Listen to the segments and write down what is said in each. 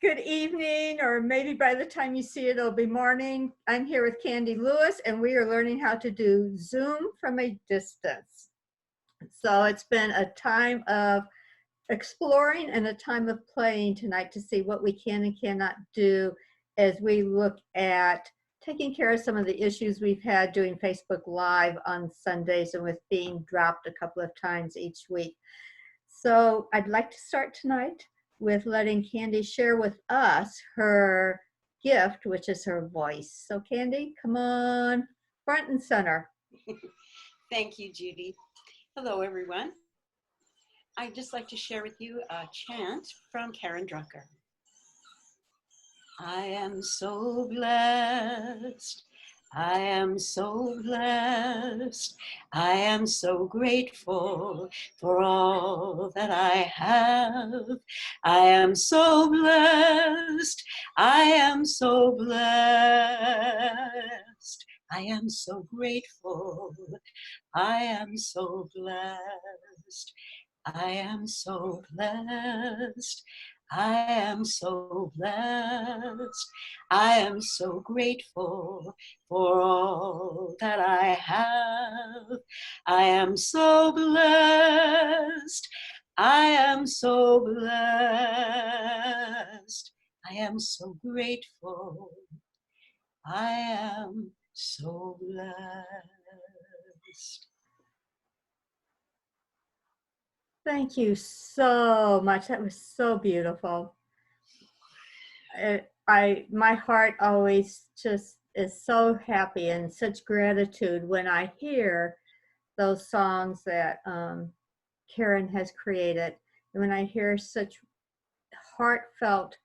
Good evening, or maybe by the time you see it, it'll be morning. I'm here with Candy Lewis, and we are learning how to do Zoom from a distance. So it's been a time of exploring and a time of playing tonight to see what we can and cannot do as we look at taking care of some of the issues we've had doing Facebook Live on Sundays and with being dropped a couple of times each week. So I'd like to start tonight with letting Candy share with us her gift, which is her voice. So Candy, come on, front and center. Thank you, Judy. Hello, everyone. I'd just like to share with you a chant from Karen Drucker. I am so blessed. I am so blessed. I am so grateful for all that I have. I am so blessed. I am so blessed. I am so grateful. I am so blessed. I am so blessed. I am so blessed. I am so grateful for all that I have. I am so blessed. I am so blessed. I am so grateful. I am so blessed. Thank you so much. That was so beautiful. My heart always just is so happy and such gratitude when I hear those songs that Karen has created, and when I hear such heartfelt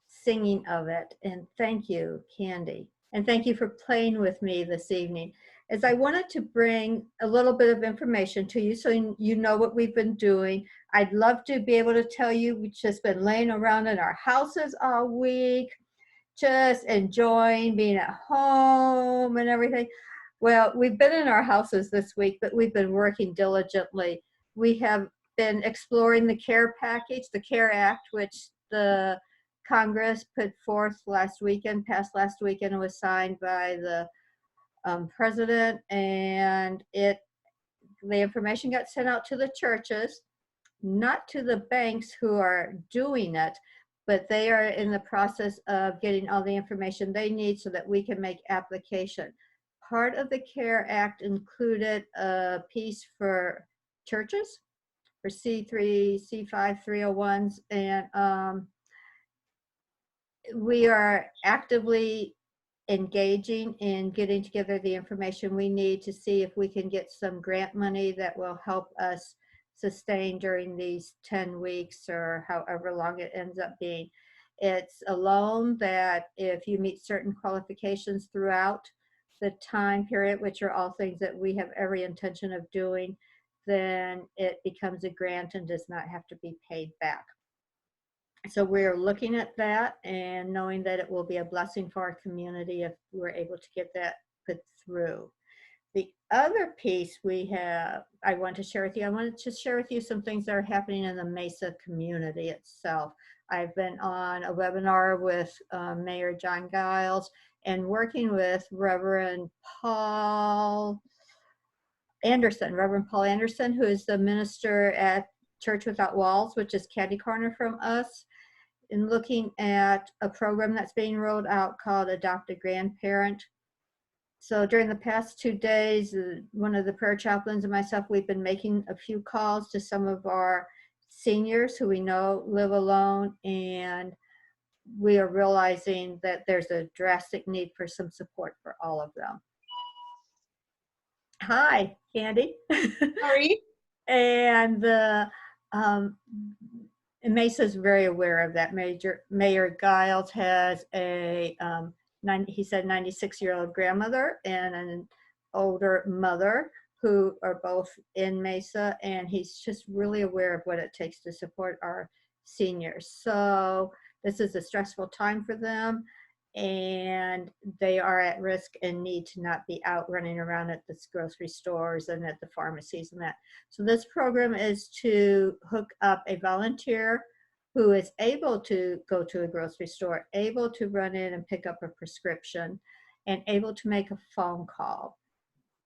singing of it. And thank you, Candy. And thank you for playing with me this evening. As I wanted to bring a little bit of information to you so you know what we've been doing. I'd love to be able to tell you we've just been laying around in our houses all week, just enjoying being at home and everything. Well, we've been in our houses this week, but we've been working diligently. We have been exploring the CARE package, the CARE Act, which the Congress put forth last weekend, passed last weekend, and was signed by the president, and the information got sent out to the churches, not to the banks who are doing it, but they are in the process of getting all the information they need so that we can make application. Part of the CARE Act included a piece for churches, for C3, C5, 301s, and we are actively engaging in getting together the information we need to see if we can get some grant money that will help us sustain during these 10 weeks or however long it ends up being. It's a loan that if you meet certain qualifications throughout the time period, which are all things that we have every intention of doing, then it becomes a grant and does not have to be paid back. So we're looking at that and knowing that it will be a blessing for our community if we're able to get that put through. The other piece I want to share with you, I wanted to share with you some things that are happening in the Mesa community itself. I've been on a webinar with Mayor John Giles and working with Reverend Paul Anderson, who is the minister at Church Without Walls, which is catty corner from us, in looking at a program that's being rolled out called Adopt a Grandparent. So during the past 2 days, one of the prayer chaplains and myself, we've been making a few calls to some of our seniors who we know live alone, and we are realizing that there's a drastic need for some support for all of them. Hi, Candy. Sorry. And Mesa's very aware of that. Mayor Giles has a, he said 96-year-old grandmother and an older mother who are both in Mesa, and he's just really aware of what it takes to support our seniors. So this is a stressful time for them, and they are at risk and need to not be out running around at the grocery stores and at the pharmacies and that. So this program is to hook up a volunteer who is able to go to a grocery store, able to run in and pick up a prescription, and able to make a phone call.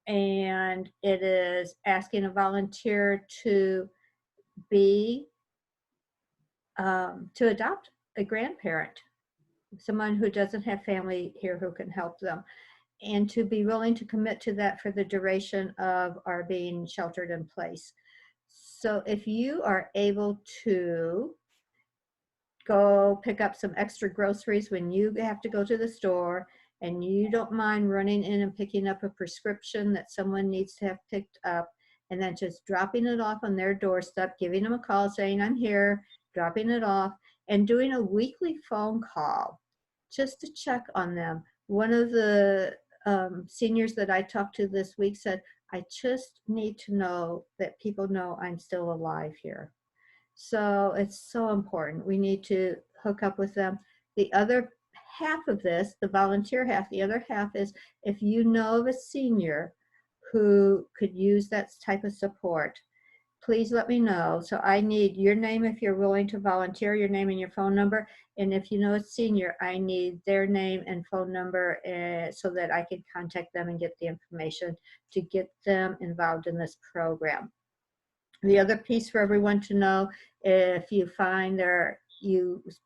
And it is asking a volunteer to be to adopt a grandparent, someone who doesn't have family here who can help them, and to be willing to commit to that for the duration of our being sheltered in place. So if you are able to go pick up some extra groceries when you have to go to the store, and you don't mind running in and picking up a prescription that someone needs to have picked up, and then just dropping it off on their doorstep, giving them a call saying, I'm here, dropping it off, and doing a weekly phone call just to check on them. One of the seniors that I talked to this week said, I just need to know that people know I'm still alive here. So it's so important. We need to hook up with them. The other half of this, the volunteer half, the other half is if you know of a senior who could use that type of support, please let me know. So I need your name if you're willing to volunteer, your name and your phone number. And if you know a senior, I need their name and phone number so that I can contact them and get the information to get them involved in this program. The other piece for everyone to know, if you find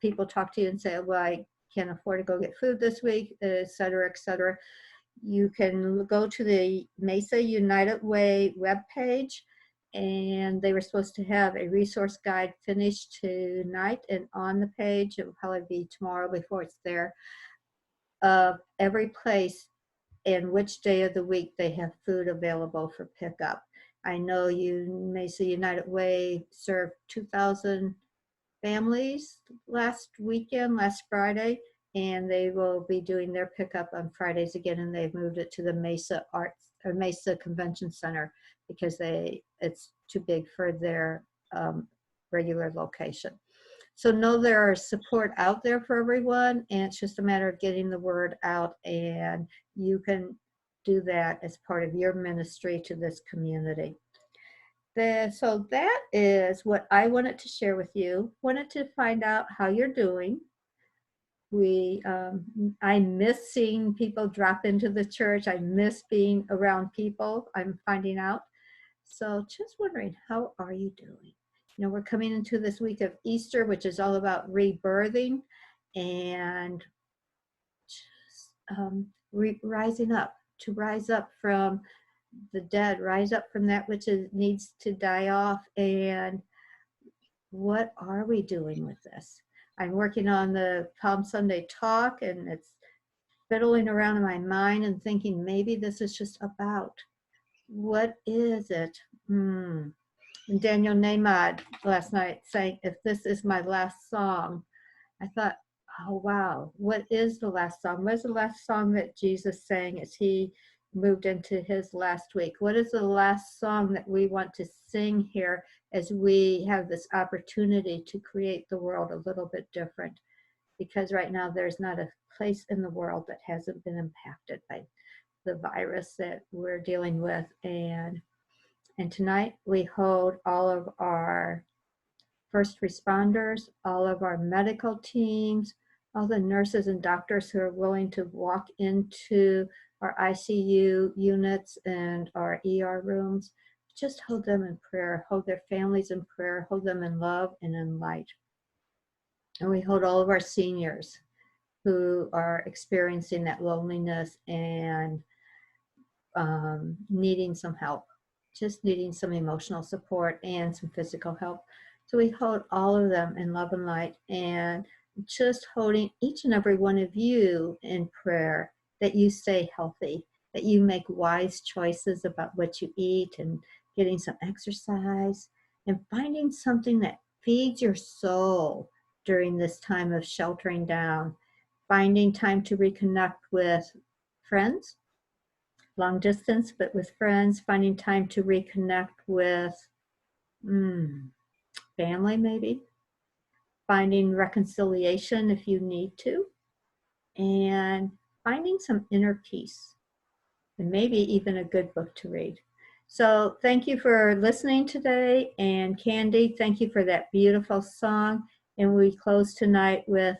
people talk to you and say, well, I can't afford to go get food this week, et cetera, you can go to the Mesa United Way webpage, and they were supposed to have a resource guide finished tonight, and on the page, it will probably be tomorrow before it's there, of every place and which day of the week they have food available for pickup. I know Mesa United Way served 2,000 families last Friday, and they will be doing their pickup on Fridays again, and they've moved it to the Mesa Convention Center because it's too big for their regular location. So know there is support out there for everyone, and it's just a matter of getting the word out, and you can do that as part of your ministry to this community. So that is what I wanted to share with you. Wanted to find out how you're doing. I miss seeing people drop into the church. I miss being around people, I'm finding out. So just wondering, how are you doing? You know, we're coming into this week of Easter, which is all about rebirthing and just rising up, to rise up from the dead, rise up from that which needs to die off. And what are we doing with this? I'm working on the Palm Sunday talk, and it's fiddling around in my mind and thinking maybe this is just about, what is it? And Daniel Nahmad last night saying, if this is my last song, I thought, oh wow, what is the last song? What is the last song that Jesus sang as he moved into his last week? What is the last song that we want to sing here as we have this opportunity to create the world a little bit different? Because right now there's not a place in the world that hasn't been impacted by the virus that we're dealing with. And tonight we hold all of our first responders, all of our medical teams, all the nurses and doctors who are willing to walk into our ICU units and our ER rooms. Just hold them in prayer, hold their families in prayer, hold them in love and in light. And we hold all of our seniors who are experiencing that loneliness and needing some help, just needing some emotional support and some physical help. So we hold all of them in love and light, and just holding each and every one of you in prayer, that you stay healthy, that you make wise choices about what you eat, and getting some exercise, and finding something that feeds your soul during this time of sheltering down, finding time to reconnect with friends, long distance, but with friends, finding time to reconnect with family, maybe, finding reconciliation if you need to, and finding some inner peace, and maybe even a good book to read. So thank you for listening today. And Candy, thank you for that beautiful song. And we close tonight with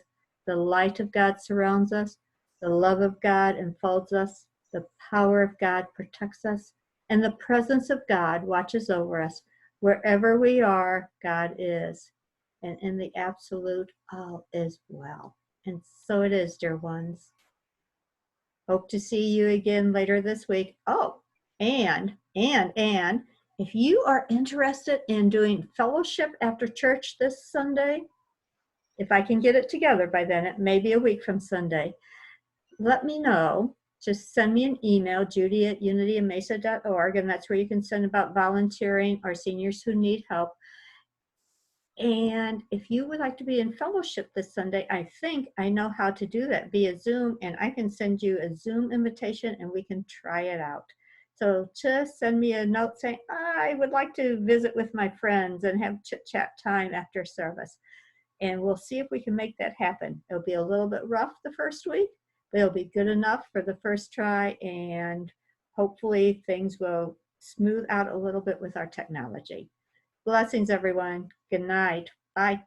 the light of God surrounds us, the love of God enfolds us, the power of God protects us, and the presence of God watches over us. Wherever we are, God is. And in the absolute, all is well. And so it is, dear ones. Hope to see you again later this week. Oh, and if you are interested in doing fellowship after church this Sunday, if I can get it together by then, it may be a week from Sunday, let me know. Just send me an email, judy@unitymesa.org, and that's where you can send about volunteering or seniors who need help. And if you would like to be in fellowship this Sunday, I think I know how to do that via Zoom, and I can send you a Zoom invitation and we can try it out. So just send me a note saying, I would like to visit with my friends and have chit chat time after service. And we'll see if we can make that happen. It'll be a little bit rough the first week, but it'll be good enough for the first try, and hopefully things will smooth out a little bit with our technology. Blessings, everyone. Good night. Bye.